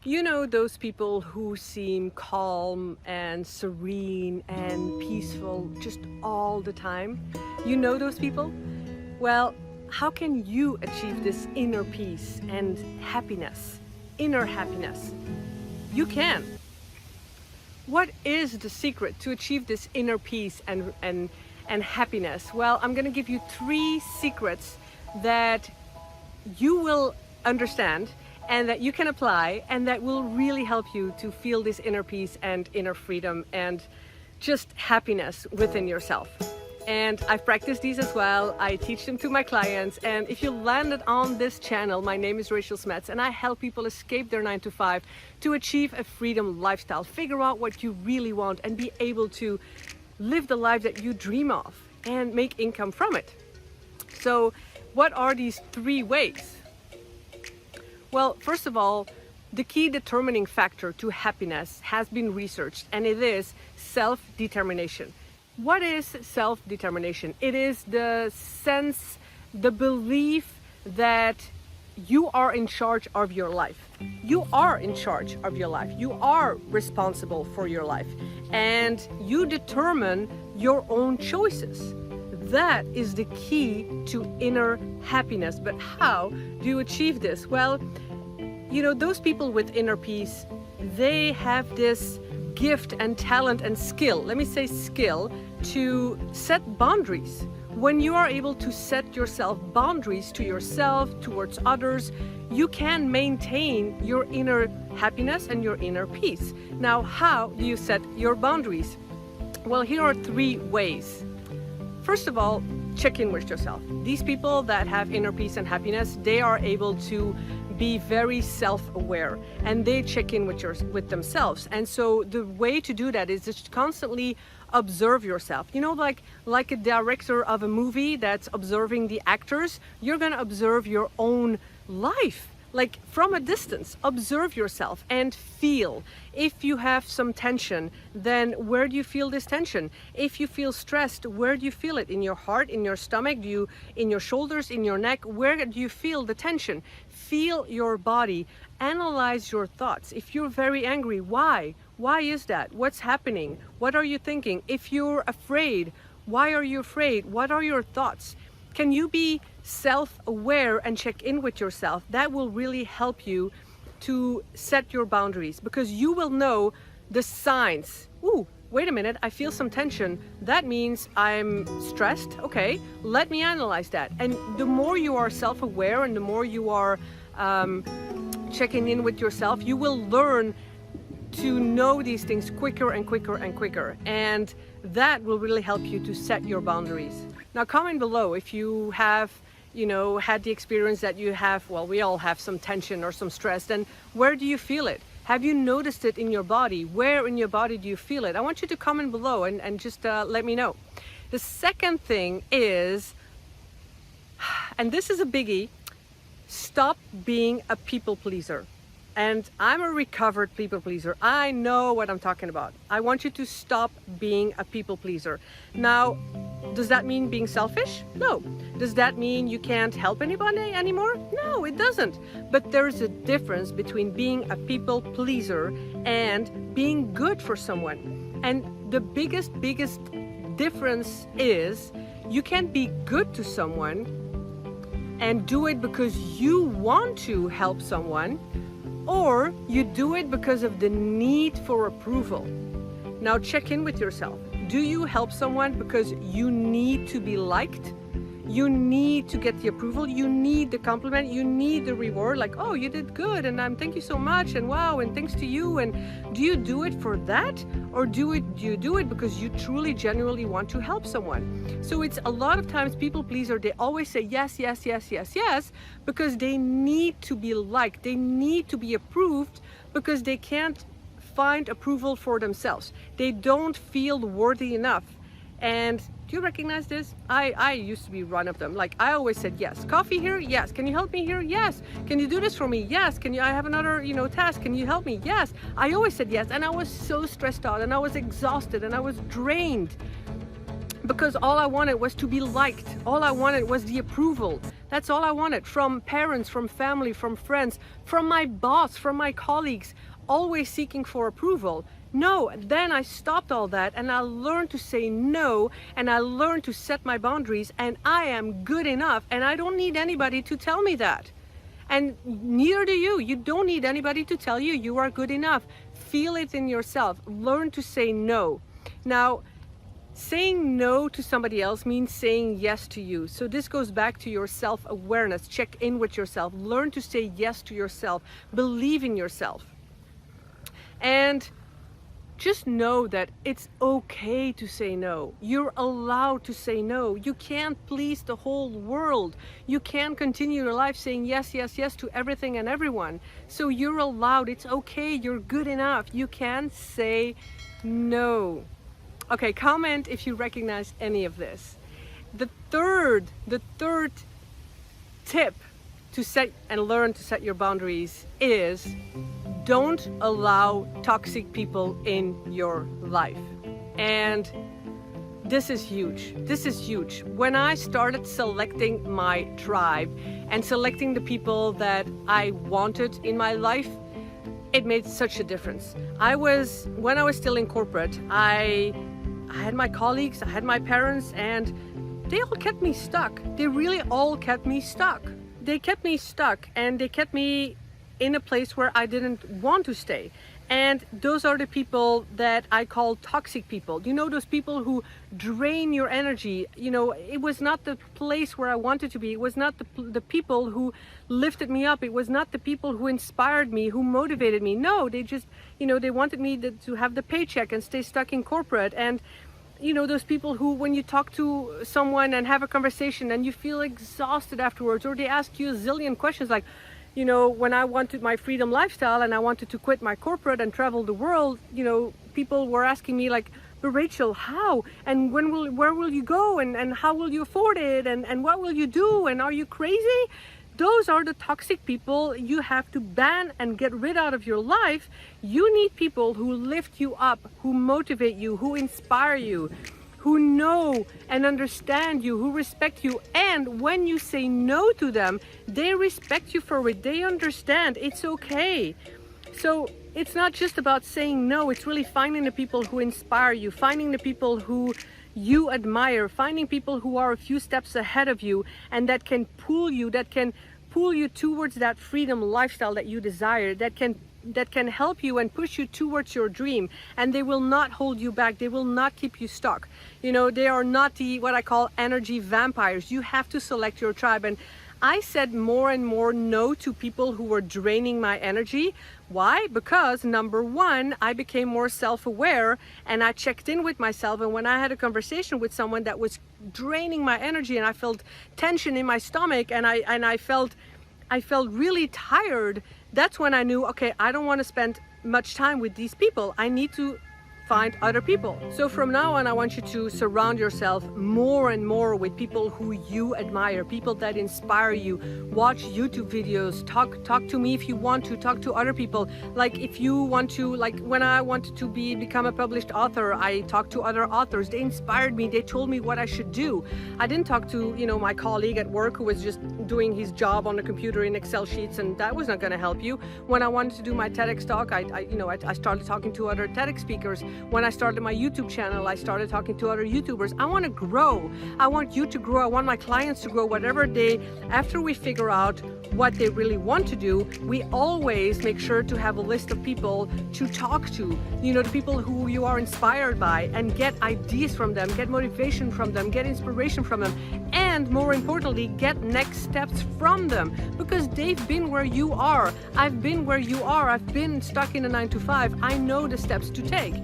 You know those people who seem calm and serene and peaceful just all the time? You know those people? Well, how can you achieve this inner peace and happiness, inner happiness? You can. What is the secret to achieve this inner peace and happiness? Well, I'm going to give you 3 secrets that you will understand and that you can apply and that will really help you to feel this inner peace and inner freedom and just happiness within yourself. And I've practiced these as well. I teach them to my clients, and if you landed on this channel, my name is Smets, and I help people escape their 9 to 5 to achieve a freedom lifestyle, figure out what you really want and be able to live the life that you dream of and make income from it. So what are these 3 ways? Well, first of all, the key determining factor to happiness has been researched, and it is self-determination. What is self-determination? It is the sense, the belief that you are in charge of your life. You are in charge of your life. You are responsible for your life, and you determine your own choices. That is the key to inner happiness. But how do you achieve this? Well, you know, those people with inner peace, they have this gift and talent and skill, let me say skill, to set boundaries. When you are able to set yourself boundaries to yourself, towards others, you can maintain your inner happiness and your inner peace. Now, how do you set your boundaries? Well, here are 3 ways. First of all, check in with yourself. These people that have inner peace and happiness, they are able to be very self-aware, and they check in with themselves. And so the way to do that is just constantly observe yourself. You know, like a director of a movie that's observing the actors, you're gonna observe your own life. Like from a distance, observe yourself and feel. If you have some tension, then where do you feel this tension? If you feel stressed, where do you feel it? In your heart, in your stomach, in your shoulders, in your neck? Where do you feel the tension? Feel your body, analyze your thoughts. If you're very angry, why? Why is that? What's happening? What are you thinking? If you're afraid, why are you afraid? What are your thoughts? Can you be self-aware and check in with yourself? That will really help you to set your boundaries, because you will know the signs. Ooh, wait a minute, I feel some tension. That means I'm stressed. Okay, let me analyze that. And the more you are self-aware and the more you are checking in with yourself, you will learn to know these things quicker and quicker and quicker. And that will really help you to set your boundaries. Now, comment below if you have, you know, had the experience that you have. Well, we all have some tension or some stress. Then where do you feel it? Have you noticed it in your body? Where in your body do you feel it? I want you to comment below and just let me know. The second thing is, and this is a biggie, stop being a people pleaser. And I'm a recovered people pleaser. I know what I'm talking about. I want you to stop being a people pleaser. Now, does that mean being selfish? No. Does that mean you can't help anybody anymore? No, it doesn't. But there's a difference between being a people pleaser and being good for someone. And the biggest difference is you can't be good to someone and do it because you want to help someone, or you do it because of the need for approval. Now check in with yourself. Do you help someone because you need to be liked? You need to get the approval, you need the compliment, you need the reward, like, oh, you did good, and thank you so much, and wow, and thanks to you. And do you do it for that, or do you do it because you truly, genuinely want to help someone? So it's a lot of times people pleaser, they always say yes, yes, yes, yes, yes, because they need to be liked, they need to be approved, because they can't find approval for themselves. They don't feel worthy enough. And do you recognize this? I used to be one of them. Like, I always said yes. Coffee here? Yes. Can you help me here? Yes. Can you do this for me? Yes. I have another, task. Can you help me? Yes. I always said yes. And I was so stressed out, and I was exhausted, and I was drained, because all I wanted was to be liked. All I wanted was the approval. That's all I wanted from parents, from family, from friends, from my boss, from my colleagues, always seeking for approval. No, then I stopped all that and I learned to say no, and I learned to set my boundaries, and I am good enough and I don't need anybody to tell me that. And neither do you. You don't need anybody to tell you you are good enough. Feel it in yourself. Learn to say no. Now, saying no to somebody else means saying yes to you. So this goes back to your self-awareness. Check in with yourself. Learn to say yes to yourself. Believe in yourself. And just know that it's okay to say no. You're allowed to say no. You can't please the whole world. You can't continue your life saying yes, yes, yes to everything and everyone. So you're allowed. It's okay. You're good enough. You can say no. Okay, comment if you recognize any of this. The third tip to set and learn to set your boundaries is don't allow toxic people in your life. And this is huge. This is huge. When I started selecting my tribe and selecting the people that I wanted in my life, it made such a difference. When I was still in corporate, I had my colleagues, I had my parents, and they all kept me stuck. They really all kept me stuck. They kept me stuck, and they kept me in a place where I didn't want to stay. And those are the people that I call toxic people. You know, those people who drain your energy. You know, it was not the place where I wanted to be. It was not the people who lifted me up. It was not the people who inspired me, who motivated me. No, they just, you know, they wanted me to have the paycheck and stay stuck in corporate. And you know, those people who, when you talk to someone and have a conversation and you feel exhausted afterwards, or they ask you a zillion questions like, you know, when I wanted my freedom lifestyle and I wanted to quit my corporate and travel the world, you know, people were asking me like, but Rachel, how? And where will you go? And how will you afford it? And what will you do? And are you crazy? Those are the toxic people you have to ban and get rid out of your life. You need people who lift you up, who motivate you, who inspire you, who know and understand you, who respect you. And when you say no to them, they respect you for it. They understand it's okay. So it's not just about saying no, it's really finding the people who inspire you, finding the people who you admire, finding people who are a few steps ahead of you and that can pull you towards that freedom lifestyle that you desire, that can help you and push you towards your dream, and they will not hold you back. They will not keep you stuck. You know, they are not what I call energy vampires. You have to select your tribe. And I said more and more no to people who were draining my energy. Why? Because number one, I became more self-aware and I checked in with myself. And when I had a conversation with someone that was draining my energy and I felt tension in my stomach and I felt really tired, that's when I knew, okay, I don't want to spend much time with these people. I need to find other people. So from now on, I want you to surround yourself more and more with people who you admire, people that inspire you. Watch YouTube videos, talk to me if you want to, talk to other people. Like if you want to, like when I wanted to become a published author, I talked to other authors. They inspired me. They told me what I should do. I didn't talk to, you know, my colleague at work who was just doing his job on the computer in Excel sheets, and that was not going to help you. When I wanted to do my TEDx talk, I started talking to other TEDx speakers. When I started my YouTube channel, I started talking to other YouTubers. I want to grow. I want you to grow. I want my clients to grow. After we figure out what they really want to do, we always make sure to have a list of people to talk to, you know, the people who you are inspired by, and get ideas from them, get motivation from them, get inspiration from them, and more importantly, get next steps from them, because they've been where you are. I've been where you are. I've been stuck in a 9-to-5. I know the steps to take.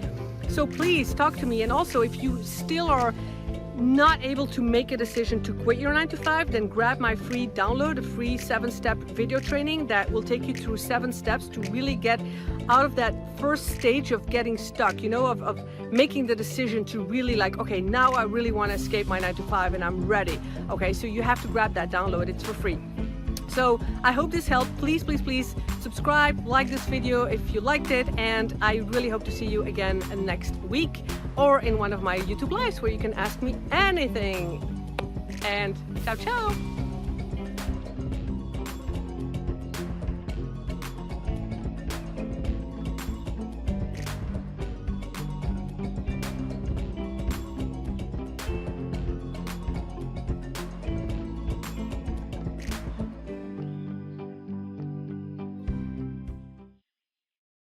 So please talk to me. And also, if you still are not able to make a decision to quit your 9-to-5, then grab my free download, a free 7-step video training that will take you through 7 steps to really get out of that first stage of getting stuck, you know, of making the decision to really like, okay, now I really want to escape my 9-to-5 and I'm ready. Okay, so you have to grab that download. It's for free. So I hope this helped. Please, please, please subscribe, like this video if you liked it, and I really hope to see you again next week. or in one of my YouTube lives where you can ask me anything. And ciao ciao!